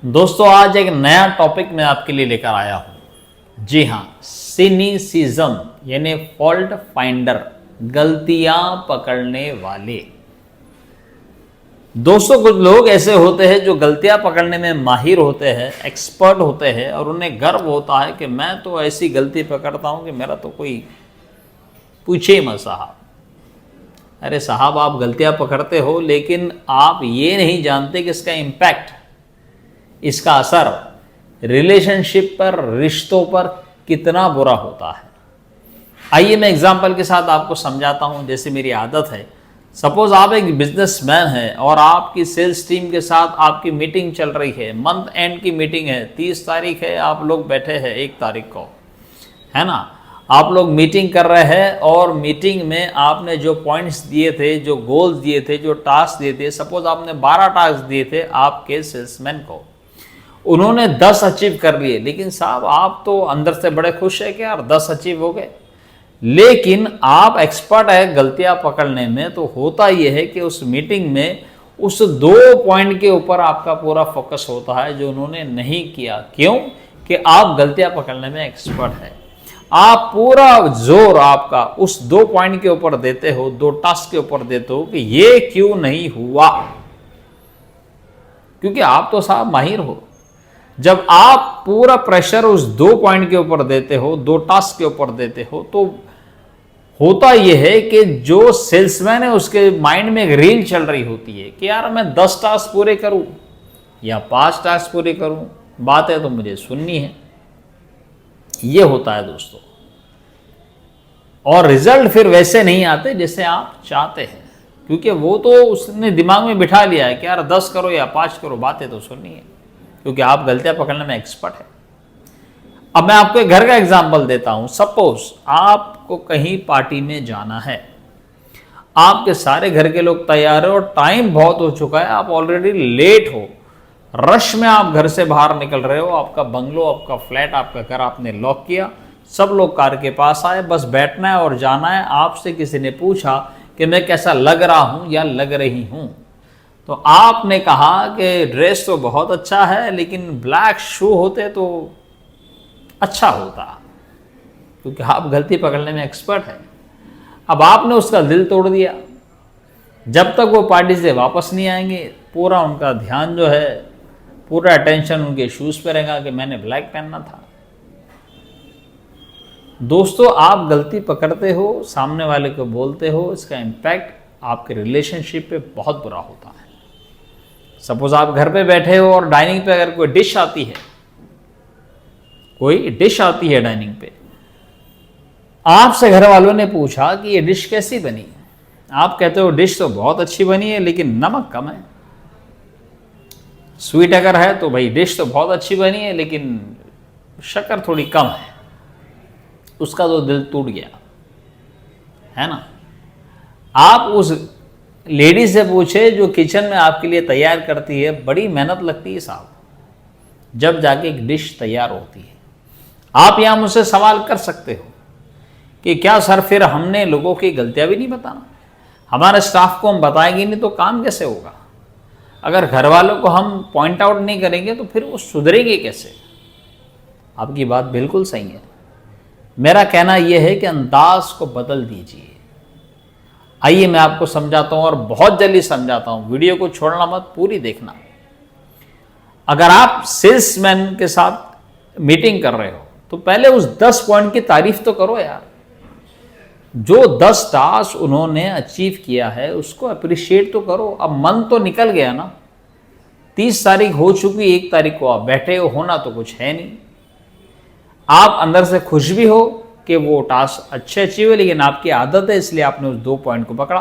दोस्तों आज एक नया टॉपिक मैं आपके लिए लेकर आया हूं। जी हाँ, सिनिसिज्म यानी फॉल्ट फाइंडर, गलतियां पकड़ने वाले। दोस्तों कुछ लोग ऐसे होते हैं जो गलतियां पकड़ने में माहिर होते हैं, एक्सपर्ट होते हैं और उन्हें गर्व होता है कि मैं तो ऐसी गलती पकड़ता हूं कि मेरा तो कोई पूछे मत साहब। अरे साहब, आप गलतियां पकड़ते हो लेकिन आप ये नहीं जानते कि इसका इम्पैक्ट, इसका असर रिलेशनशिप पर, रिश्तों पर कितना बुरा होता है। आइए मैं एग्जांपल के साथ आपको समझाता हूं। जैसे मेरी आदत है, सपोज आप एक बिजनेसमैन हैं और आपकी सेल्स टीम के साथ आपकी मीटिंग चल रही है, मंथ एंड की मीटिंग है, 30 तारीख है, आप लोग बैठे हैं 1 तारीख को, है ना। आप लोग मीटिंग कर रहे हैं और मीटिंग में आपने जो पॉइंट्स दिए थे, जो गोल्स दिए थे, जो टास्क दिए थे, सपोज आपने 12 टास्क दिए थे आपके सेल्समैन को, उन्होंने 10 अचीव कर लिए। लेकिन साहब आप तो अंदर से बड़े खुश है कि यार 10 अचीव हो गए, लेकिन आप एक्सपर्ट है गलतियां पकड़ने में। तो होता यह है कि उस मीटिंग में उस 2 पॉइंट के ऊपर आपका पूरा फोकस होता है जो उन्होंने नहीं किया। क्यों? कि आप गलतियां पकड़ने में एक्सपर्ट है। आप पूरा जोर आपका उस 2 पॉइंट के ऊपर देते हो, 2 टास्क के ऊपर देते हो कि ये क्यों नहीं हुआ, क्योंकि आप तो साहब माहिर हो। जब आप पूरा प्रेशर उस 2 पॉइंट के ऊपर देते हो, 2 टास्क के ऊपर देते हो, तो होता यह है कि जो सेल्समैन है उसके माइंड में एक रील चल रही होती है कि यार मैं 10 टास्क पूरे करूं या 5 टास्क पूरे करूं, बात है तो मुझे सुननी है। यह होता है दोस्तों, और रिजल्ट फिर वैसे नहीं आते जैसे आप चाहते हैं, क्योंकि वो तो उसने दिमाग में बिठा लिया है कि यार 10 करो या 5 करो, बात है तो सुननी है, क्योंकि आप गलतियां पकड़ने में एक्सपर्ट है। अब मैं आपको एक घर का एग्जांपल देता हूं। सपोज आपको कहीं पार्टी में जाना है, आपके सारे घर के लोग तैयार है और टाइम बहुत हो चुका है, आप ऑलरेडी लेट हो, रश में आप घर से बाहर निकल रहे हो। आपका बंगलो, आपका फ्लैट, आपका घर आपने लॉक किया, सब लोग कार के पास आए, बस बैठना है और जाना है। आपसे किसी ने पूछा कि मैं कैसा लग रहा हूं या लग रही हूं, तो आपने कहा कि ड्रेस तो बहुत अच्छा है लेकिन ब्लैक शू होते तो अच्छा होता, क्योंकि आप गलती पकड़ने में एक्सपर्ट है। अब आपने उसका दिल तोड़ दिया। जब तक वो पार्टी से वापस नहीं आएंगे, पूरा उनका ध्यान जो है, पूरा अटेंशन उनके शूज पे रहेगा कि मैंने ब्लैक पहनना था। दोस्तों आप गलती पकड़ते हो, सामने वाले को बोलते हो, इसका इम्पैक्ट आपके रिलेशनशिप पे बहुत बुरा होता है। सपोज आप घर पे बैठे हो और डाइनिंग पे अगर कोई डिश आती है, कोई डिश आती है डाइनिंग पे, आपसे घर वालों ने पूछा कि ये डिश कैसी बनी, आप कहते हो डिश तो बहुत अच्छी बनी है लेकिन नमक कम है। स्वीट अगर है तो भाई डिश तो बहुत अच्छी बनी है लेकिन शक्कर थोड़ी कम है। उसका तो दिल टूट गया, है ना। आप उस लेडी से पूछे जो किचन में आपके लिए तैयार करती है, बड़ी मेहनत लगती है साहब, जब जाके एक डिश तैयार होती है। आप यहां मुझसे सवाल कर सकते हो कि क्या सर फिर हमने लोगों की गलतियां भी नहीं बताना, हमारे स्टाफ को हम बताएंगे नहीं तो काम कैसे होगा? अगर घर वालों को हम पॉइंट आउट नहीं करेंगे तो फिर वो सुधरेंगे कैसे? आपकी बात बिल्कुल सही है। मेरा कहना यह है कि अंदाज को बदल दीजिए। आइए मैं आपको समझाता हूं और बहुत जल्दी समझाता हूं, वीडियो को छोड़ना मत, पूरी देखना। अगर आप सेल्समैन के साथ मीटिंग कर रहे हो तो पहले उस 10 पॉइंट की तारीफ तो करो यार। जो 10 टास्क उन्होंने अचीव किया है उसको अप्रिशिएट तो करो। अब मन तो निकल गया ना, 30 तारीख हो चुकी, 1 तारीख को आप बैठे हो, होना तो कुछ है नहीं। आप अंदर से खुश भी हो कि वो टास्क अच्छे अचीव है, लेकिन आपकी आदत है इसलिए आपने उस 2 पॉइंट को पकड़ा।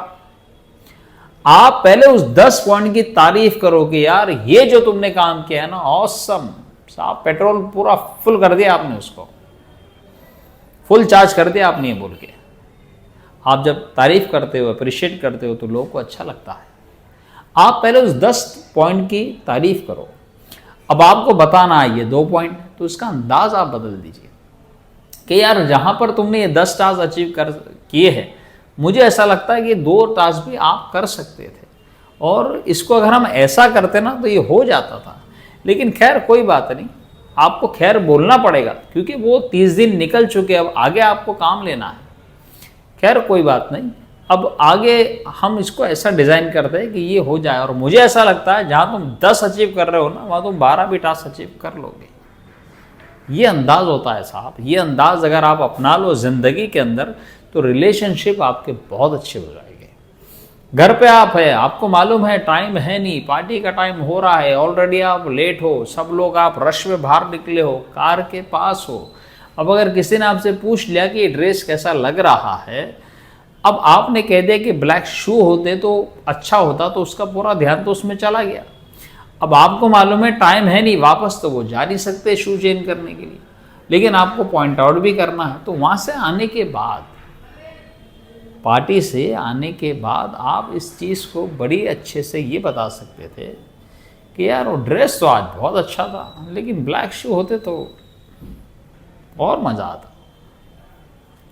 आप पहले उस 10 पॉइंट की तारीफ करो कि यार ये जो तुमने काम किया है ना, ऑसम साहब, पेट्रोल पूरा फुल कर दिया आपने, उसको फुल चार्ज कर दिया आपने, ये बोल के। आप जब तारीफ करते हो, अप्रिशिएट करते हो तो लोगों को अच्छा लगता है। आप पहले उस 10 पॉइंट की तारीफ करो। अब आपको बताना है ये 2 पॉइंट, तो इसका अंदाज आप बदल दीजिए कि यार जहां पर तुमने ये 10 टास्क अचीव कर किए हैं, मुझे ऐसा लगता है कि 2 टास्क भी आप कर सकते थे, और इसको अगर हम ऐसा करते ना तो ये हो जाता था। लेकिन खैर कोई बात नहीं, आपको खैर बोलना पड़ेगा क्योंकि वो 30 दिन निकल चुके, अब आगे आपको काम लेना है। खैर कोई बात नहीं, अब आगे हम इसको ऐसा डिज़ाइन करते हैं कि ये हो जाए। और मुझे ऐसा लगता है जहाँ तुम 10 अचीव कर रहे हो ना, वहाँ तुम 12 भी टास्क अचीव कर लोगे। ये अंदाज होता है साहब, ये अंदाज अगर आप अपना लो ज़िंदगी के अंदर तो रिलेशनशिप आपके बहुत अच्छे हो जाएंगे। घर पे आप है, आपको मालूम है टाइम है नहीं, पार्टी का टाइम हो रहा है, ऑलरेडी आप लेट हो, सब लोग आप रश में बाहर निकले हो, कार के पास हो। अब अगर किसी ने आपसे पूछ लिया कि ड्रेस कैसा लग रहा है, अब आपने कह दिया कि ब्लैक शू होते तो अच्छा होता, तो उसका पूरा ध्यान तो उसमें चला गया। अब आपको मालूम है टाइम है नहीं, वापस तो वो जा नहीं सकते शू चेंज करने के लिए, लेकिन आपको पॉइंट आउट भी करना है। तो वहाँ से आने के बाद, पार्टी से आने के बाद आप इस चीज़ को बड़ी अच्छे से ये बता सकते थे कि यार वो ड्रेस तो आज बहुत अच्छा था, लेकिन ब्लैक शू होते तो और मज़ा आता।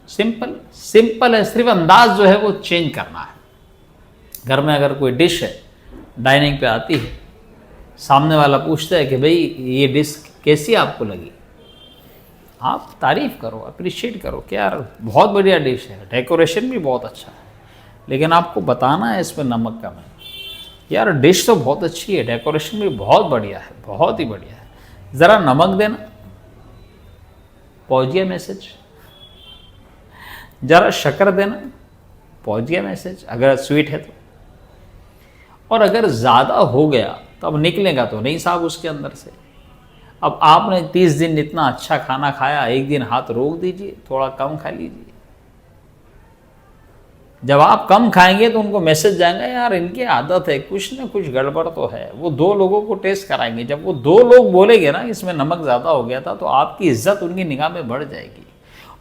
सिंपल सिंपल है, सिर्फ अंदाज जो है वो चेंज करना है। घर में अगर कोई डिश है डाइनिंग पे आती है, सामने वाला पूछता है कि भाई ये डिश कैसी आपको लगी, आप तारीफ़ करो, अप्रिशिएट करो कि यार बहुत बढ़िया डिश है, डेकोरेशन भी बहुत अच्छा है, लेकिन आपको बताना है इसमें नमक कम है। यार डिश तो बहुत अच्छी है, डेकोरेशन भी बहुत बढ़िया है, बहुत ही बढ़िया है, ज़रा नमक देना, पहुँच गया मैसेज। ज़रा शक्कर देना, पहुँच गया मैसेज, अगर स्वीट है तो। और अगर ज़्यादा हो गया तो अब निकलेगा तो नहीं साहब उसके अंदर से। अब आपने 30 दिन इतना अच्छा खाना खाया, एक दिन हाथ रोक दीजिए, थोड़ा कम खा लीजिए। जब आप कम खाएंगे तो उनको मैसेज जाएगा यार इनकी आदत है, कुछ ना कुछ गड़बड़ तो है। वो 2 लोगों को टेस्ट कराएंगे, जब वो 2 लोग बोलेंगे ना इसमें नमक ज़्यादा हो गया था, तो आपकी इज्जत उनकी निगाह में बढ़ जाएगी।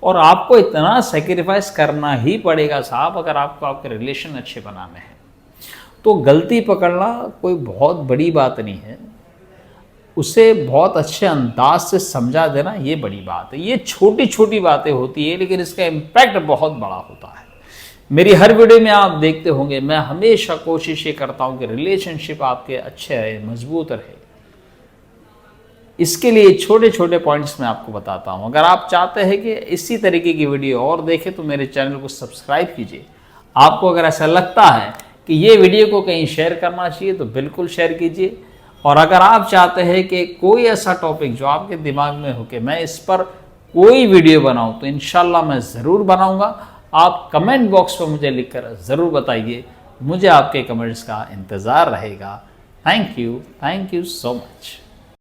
और आपको इतना सेक्रीफाइस करना ही पड़ेगा साहब, अगर आपको आपके रिलेशन अच्छे बनाने हैं। तो गलती पकड़ना कोई बहुत बड़ी बात नहीं है, उसे बहुत अच्छे अंदाज से समझा देना ये बड़ी बात है। ये छोटी छोटी बातें होती है, लेकिन इसका इम्पैक्ट बहुत बड़ा होता है। मेरी हर वीडियो में आप देखते होंगे, मैं हमेशा कोशिश ये करता हूँ कि रिलेशनशिप आपके अच्छे रहे, मजबूत रहे। इसके लिए छोटे छोटे पॉइंट्स मैं आपको बताता हूँ। अगर आप चाहते हैं कि इसी तरीके की वीडियो और देखें तो मेरे चैनल को सब्सक्राइब कीजिए। आपको अगर ऐसा लगता है कि ये वीडियो को कहीं शेयर करना चाहिए तो बिल्कुल शेयर कीजिए। और अगर आप चाहते हैं कि कोई ऐसा टॉपिक जो आपके दिमाग में हो कि मैं इस पर कोई वीडियो बनाऊं, तो इंशाल्लाह मैं ज़रूर बनाऊंगा। आप कमेंट बॉक्स पर मुझे लिखकर ज़रूर बताइए, मुझे आपके कमेंट्स का इंतज़ार रहेगा। Thank you so much.